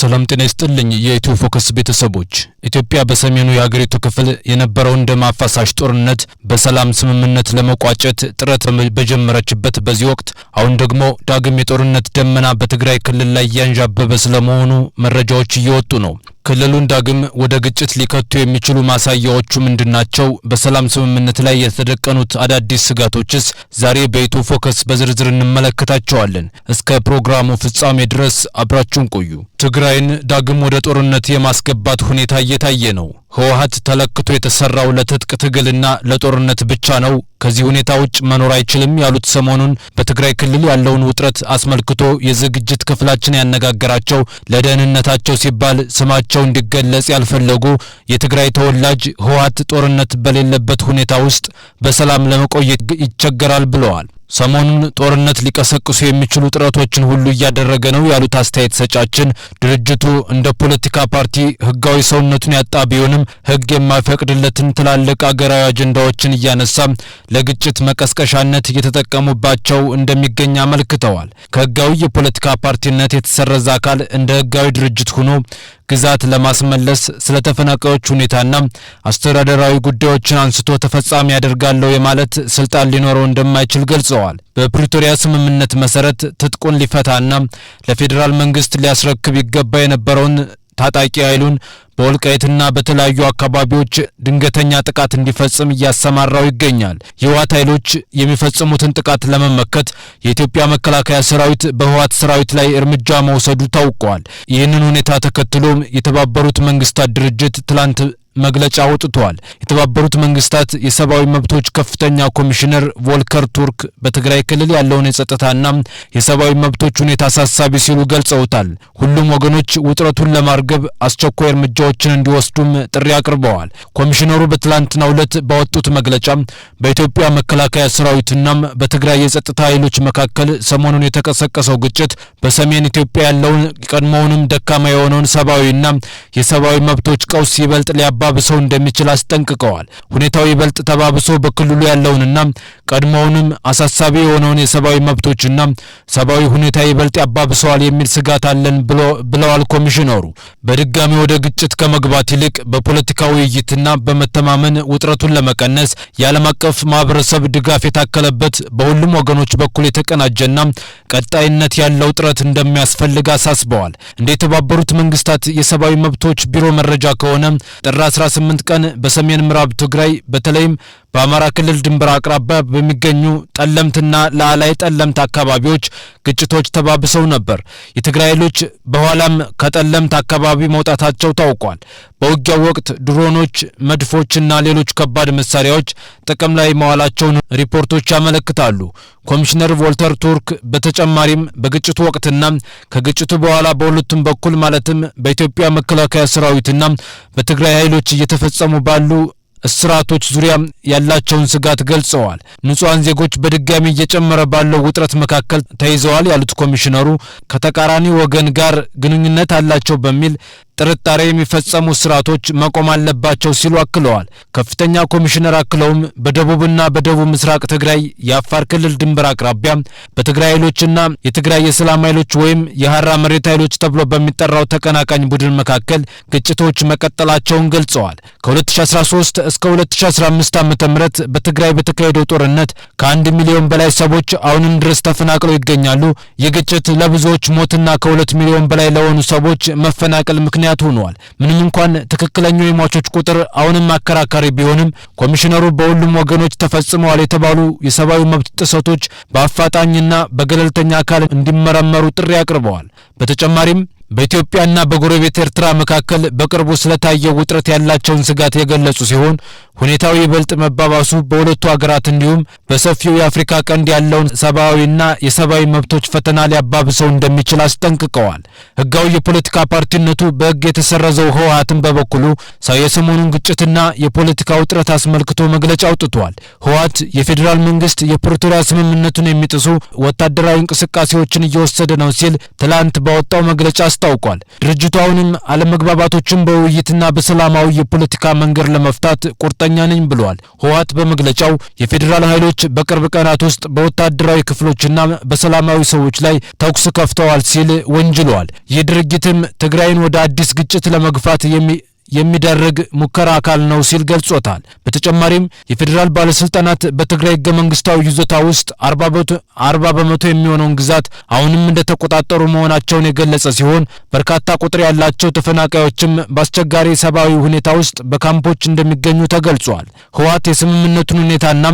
ሰላም ጤና ይስጥልኝ የኢትዮ ፎከስ ቤተሰቦች። ኢትዮጵያ በሰሜኑ የሀገሪቱ ክፍል የነበረውን ደም አፋሳሽ ጦርነት በሰላም ስምምነት ለመቋጨት ጥረት በጀመረችበት በዚህ ወቅት አሁን ደግሞ ዳግም የጦርነት ደመና በትግራይ ክልል ላይ ያንዣበበ ስለመሆኑ መረጃዎች እየወጡ ነው። ክልሉን ዳግም ወደ ግጭት ሊከቱ የሚችሉ ማሳያዎቹ ምንድናቸው? በሰላም ስምምነት ላይ የተደቀኑት አዳዲስ ስጋቶችስ? ዛሬ በኢትዮ ፎከስ በዝርዝር እንመለከታቸዋለን። እስከ ፕሮግራሙ ፍጻሜ ድረስ አብራችሁን ቆዩ። ትግራይን ዳግም ወደ ጦርነት የማስገባት ሁኔታ እየታየ ነው። ህወሓት ተለክቶ የተሰራው ለትጥቅ ትግልና ለጦርነት ብቻ ነው፣ ከዚህ ሁኔታ ውጭ መኖር አይችልም ያሉት ሰሞኑን በትግራይ ክልል ያለውን ውጥረት አስመልክቶ የዝግጅት ክፍላችን ያነጋገራቸው ለደህንነታቸው ሲባል ስማቸው እንዲገለጽ ያልፈለጉ የትግራይ ተወላጅ ህወሓት ጦርነት በሌለበት ሁኔታ ውስጥ በሰላም ለመቆየት ይቸገራል ብለዋል። ሰሞኑን ጦርነት ሊቀሰቅሱ የሚችሉ ጥረቶችን ሁሉ እያደረገ ነው ያሉት አስተያየት ሰጫችን ድርጅቱ እንደ ፖለቲካ ፓርቲ ህጋዊ ሰውነቱን ያጣ ቢሆንም ህግ የማይፈቅድለትን ትላልቅ አገራዊ አጀንዳዎችን እያነሳ ለግጭት መቀስቀሻነት እየተጠቀሙባቸው እንደሚገኝ አመልክተዋል። ከህጋዊ የፖለቲካ ፓርቲነት የተሰረዘ አካል እንደ ህጋዊ ድርጅት ሆኖ ግዛት ለማስመለስ ስለተፈናቃዮች ሁኔታና አስተዳደራዊ ጉዳዮችን አንስቶ ተፈጻሚ ያደርጋለው የማለት ስልጣን ሊኖረው እንደማይችል ገልጸዋል። በፕሪቶሪያ ስምምነት መሰረት ትጥቁን ሊፈታና ለፌዴራል መንግስት ሊያስረክብ ይገባ የነበረውን ታጣቂ ኃይሉን በወልቃይትና በተለያዩ አካባቢዎች ድንገተኛ ጥቃት እንዲፈጽም እያሰማራው ይገኛል። የህወሓት ኃይሎች የሚፈጽሙትን ጥቃት ለመመከት የኢትዮጵያ መከላከያ ሰራዊት በህወሓት ሰራዊት ላይ እርምጃ መውሰዱ ታውቋል። ይህንን ሁኔታ ተከትሎ የተባበሩት መንግስታት ድርጅት ትላንት መግለጫ አውጥቷል። የተባበሩት መንግስታት የሰብአዊ መብቶች ከፍተኛ ኮሚሽነር ቮልከር ቱርክ በትግራይ ክልል ያለውን የጸጥታና የሰብአዊ መብቶች ሁኔታ አሳሳቢ ሲሉ ገልጸውታል። ሁሉም ወገኖች ውጥረቱን ለማርገብ አስቸኳይ እርምጃዎችን እንዲወስዱም ጥሪ አቅርበዋል። ኮሚሽነሩ በትላንትናው ዕለት ባወጡት መግለጫ በኢትዮጵያ መከላከያ ሰራዊትና በትግራይ የጸጥታ ኃይሎች መካከል ሰሞኑን የተቀሰቀሰው ግጭት በሰሜን ኢትዮጵያ ያለውን ቀድሞውንም ደካማ የሆነውን ሰብአዊና የሰብአዊ መብቶች ቀውስ ይበልጥ ባብሰው እንደሚችል አስጠንቅቀዋል። ሁኔታው ይበልጥ ተባብሶ በክልሉ ያለውንና ቀድሞውንም አሳሳቢ የሆነውን የሰብአዊ መብቶችና ሰብአዊ ሁኔታ ይበልጥ ያባብሰዋል የሚል ስጋት አለን ብለዋል ኮሚሽነሩ። በድጋሚ ወደ ግጭት ከመግባት ይልቅ በፖለቲካ ውይይትና በመተማመን ውጥረቱን ለመቀነስ የዓለም አቀፍ ማህበረሰብ ድጋፍ የታከለበት በሁሉም ወገኖች በኩል የተቀናጀና ቀጣይነት ያለው ጥረት እንደሚያስፈልግ አሳስበዋል። እንደ የተባበሩት መንግስታት የሰብአዊ መብቶች ቢሮ መረጃ ከሆነ ጥር 18 ቀን በሰሜን ምዕራብ ትግራይ በተለይም በአማራ ክልል ድንበር አቅራቢያ በሚገኙ ጠለምትና ላዕላይ ጠለምት አካባቢዎች ግጭቶች ተባብሰው ነበር። የትግራይ ኃይሎች በኋላም ከጠለምት አካባቢ መውጣታቸው ታውቋል። በውጊያው ወቅት ድሮኖች፣ መድፎችና ሌሎች ከባድ መሳሪያዎች ጥቅም ላይ መዋላቸውን ሪፖርቶች ያመለክታሉ። ኮሚሽነር ቮልከር ቱርክ በተጨማሪም በግጭቱ ወቅትና ከግጭቱ በኋላ በሁለቱም በኩል ማለትም በኢትዮጵያ መከላከያ ሰራዊትና በትግራይ ኃይሎች እየተፈጸሙ ባሉ እስራቶች ዙሪያ ያላቸውን ስጋት ገልጸዋል። ንጹሃን ዜጎች በድጋሚ እየጨመረ ባለው ውጥረት መካከል ተይዘዋል ያሉት ኮሚሽነሩ ከተቃራኒ ወገን ጋር ግንኙነት አላቸው በሚል ጥርጣሬ የሚፈጸሙ እስራቶች መቆም አለባቸው ሲሉ አክለዋል። ከፍተኛ ኮሚሽነር አክለውም በደቡብና በደቡብ ምስራቅ ትግራይ የአፋር ክልል ድንበር አቅራቢያ በትግራይ ኃይሎችና የትግራይ የሰላም ኃይሎች ወይም የሐራ መሬት ኃይሎች ተብሎ በሚጠራው ተቀናቃኝ ቡድን መካከል ግጭቶች መቀጠላቸውን ገልጸዋል። ከ2013 እስከ 2015 ዓ.ም በትግራይ በተካሄደው ጦርነት ከ1 ሚሊዮን በላይ ሰዎች አሁንም ድረስ ተፈናቅለው ይገኛሉ። የግጭት ለብዙዎች ሞትና ከ2 ሚሊዮን በላይ ለሆኑ ሰዎች መፈናቀል ምክንያት ሆኗል። ምንም እንኳን ትክክለኛው የሟቾች ቁጥር አሁንም አከራካሪ ቢሆንም ኮሚሽነሩ በሁሉም ወገኖች ተፈጽመዋል የተባሉ የሰብአዊ መብት ጥሰቶች በአፋጣኝና በገለልተኛ አካል እንዲመረመሩ ጥሪ አቅርበዋል። በተጨማሪም በኢትዮጵያና በጎረቤት ኤርትራ መካከል በቅርቡ ስለታየው ውጥረት ያላቸውን ስጋት የገለጹ ሲሆን ሁኔታው ይበልጥ መባባሱ በሁለቱ ሀገራት እንዲሁም በሰፊው የአፍሪካ ቀንድ ያለውን ሰብአዊና የሰብአዊ መብቶች ፈተና ሊያባብሰው እንደሚችል አስጠንቅቀዋል። ህጋዊ የፖለቲካ ፓርቲነቱ በህግ የተሰረዘው ህወሓትን በበኩሉ የሰሞኑን ግጭትና የፖለቲካ ውጥረት አስመልክቶ መግለጫ አውጥቷል። ህወሓት የፌዴራል መንግስት የፕሪቶሪያ ስምምነቱን የሚጥሱ ወታደራዊ እንቅስቃሴዎችን እየወሰደ ነው ሲል ትላንት ባወጣው መግለጫ አስታውቋል። ድርጅቱ አሁንም አለመግባባቶችን በውይይትና በሰላማዊ የፖለቲካ መንገድ ለመፍታት ቁርጠኛ እርግጠኛ ነኝ ብለዋል። ህወሓት በመግለጫው የፌዴራል ኃይሎች በቅርብ ቀናት ውስጥ በወታደራዊ ክፍሎችና በሰላማዊ ሰዎች ላይ ተኩስ ከፍተዋል ሲል ወንጅሏል። ይህ ድርጊትም ትግራይን ወደ አዲስ ግጭት ለመግፋት የሚደረግ ሙከራ አካል ነው ሲል ገልጾታል። በተጨማሪም የፌዴራል ባለስልጣናት በትግራይ ህገ መንግስታዊ ይዞታ ውስጥ 40 በመቶ የሚሆነውን ግዛት አሁንም እንደተቆጣጠሩ መሆናቸውን የገለጸ ሲሆን በርካታ ቁጥር ያላቸው ተፈናቃዮችም በአስቸጋሪ ሰብአዊ ሁኔታ ውስጥ በካምፖች እንደሚገኙ ተገልጿል። ህወሓት የስምምነቱን ሁኔታና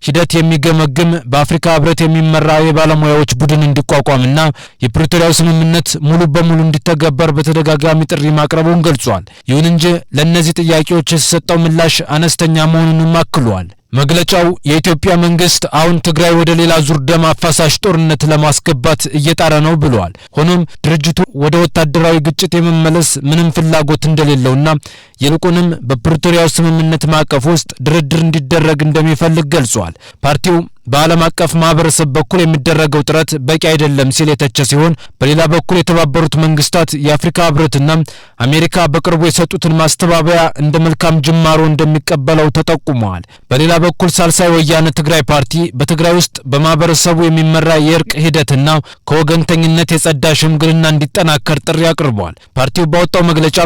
ሂደት የሚገመግም በአፍሪካ ህብረት የሚመራ የባለሙያዎች ቡድን እንዲቋቋምና የፕሪቶሪያው ስምምነት ሙሉ በሙሉ እንዲተገበር በተደጋጋሚ ጥሪ ማቅረቡን ገልጿል። ይሁን እንጂ ለነዚህ ጥያቄዎች የተሰጠው ምላሽ አነስተኛ መሆኑን አክሏል። መግለጫው የኢትዮጵያ መንግስት አሁን ትግራይ ወደ ሌላ ዙር ደም አፋሳሽ ጦርነት ለማስገባት እየጣረ ነው ብለዋል። ሆኖም ድርጅቱ ወደ ወታደራዊ ግጭት የመመለስ ምንም ፍላጎት እንደሌለውና ይልቁንም በፕሪቶሪያው ስምምነት ማዕቀፍ ውስጥ ድርድር እንዲደረግ እንደሚፈልግ ገልጿል። ፓርቲው በዓለም አቀፍ ማህበረሰብ በኩል የሚደረገው ጥረት በቂ አይደለም ሲል የተቸ ሲሆን በሌላ በኩል የተባበሩት መንግስታት የአፍሪካ ህብረትና አሜሪካ በቅርቡ የሰጡትን ማስተባበያ እንደ መልካም ጅማሮ እንደሚቀበለው ተጠቁመዋል። በሌላ በኩል ሳልሳይ ወያነ ትግራይ ፓርቲ በትግራይ ውስጥ በማህበረሰቡ የሚመራ የእርቅ ሂደትና ከወገንተኝነት የጸዳ ሽምግልና እንዲጠናከር ጥሪ አቅርበዋል። ፓርቲው ባወጣው መግለጫ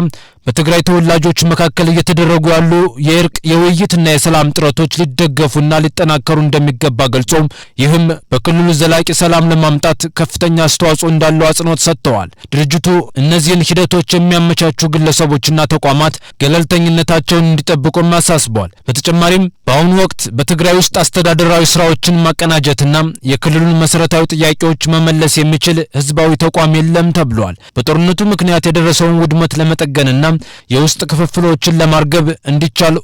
በትግራይ ተወላጆች መካከል እየተደረጉ ያሉ የእርቅ የውይይትና የሰላም ጥረቶች ሊደገፉና ሊጠናከሩ እንደሚገባ ገልጾም ይህም በክልሉ ዘላቂ ሰላም ለማምጣት ከፍተኛ አስተዋጽኦ እንዳለው አጽንኦት ሰጥተዋል። ድርጅቱ እነዚህን ሂደቶች የሚያመቻቹ ግለሰቦችና ተቋማት ገለልተኝነታቸውን እንዲጠብቁም አሳስበዋል። በተጨማሪም በአሁኑ ወቅት በትግራይ ውስጥ አስተዳደራዊ ስራዎችን ማቀናጀትና የክልሉን መሰረታዊ ጥያቄዎች መመለስ የሚችል ህዝባዊ ተቋም የለም ተብሏል። በጦርነቱ ምክንያት የደረሰውን ውድመት ለመጠገንና የውስጥ ክፍፍሎችን ለማርገብ እንዲቻል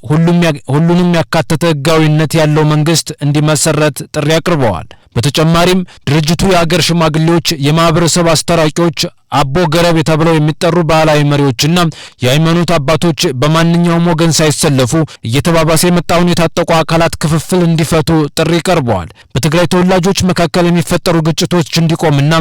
ሁሉንም ያካተተ ህጋዊነት ያለው መንግስት እንዲመሰረት ጥሪ አቅርበዋል። በተጨማሪም ድርጅቱ የሀገር ሽማግሌዎች፣ የማህበረሰብ አስተራቂዎች፣ አቦ ገረብ ተብለው የሚጠሩ ባህላዊ መሪዎችና የሃይማኖት አባቶች በማንኛውም ወገን ሳይሰለፉ እየተባባሰ የመጣውን የታጠቁ አካላት ክፍፍል እንዲፈቱ ጥሪ ቀርበዋል። በትግራይ ተወላጆች መካከል የሚፈጠሩ ግጭቶች እንዲቆምና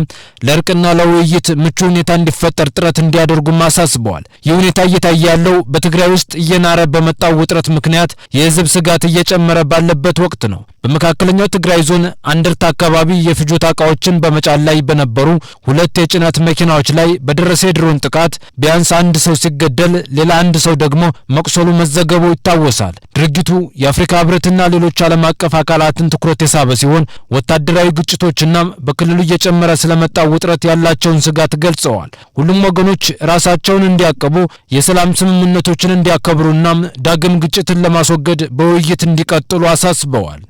ለእርቅና ለውይይት ምቹ ሁኔታ እንዲፈጠር ጥረት እንዲያደርጉም አሳስበዋል። ይህ ሁኔታ እየታየ ያለው በትግራይ ውስጥ እየናረ በመጣው ውጥረት ምክንያት የህዝብ ስጋት እየጨመረ ባለበት ወቅት ነው። በመካከለኛው ትግራይ ዞን አንደርታ አካባቢ የፍጆታ ዕቃዎችን በመጫን ላይ በነበሩ 2 የጭነት መኪናዎች ላይ በደረሰ የድሮን ጥቃት ቢያንስ 1 ሰው ሲገደል ሌላ 1 ሰው ደግሞ መቁሰሉ መዘገቡ ይታወሳል። ድርጊቱ የአፍሪካ ህብረትና ሌሎች ዓለም አቀፍ አካላትን ትኩረት የሳበ ሲሆን ወታደራዊ ግጭቶችና በክልሉ እየጨመረ ስለመጣው ውጥረት ያላቸውን ስጋት ገልጸዋል። ሁሉም ወገኖች ራሳቸውን እንዲያቀቡ፣ የሰላም ስምምነቶችን እንዲያከብሩና ዳግም ግጭትን ለማስወገድ በውይይት እንዲቀጥሉ አሳስበዋል።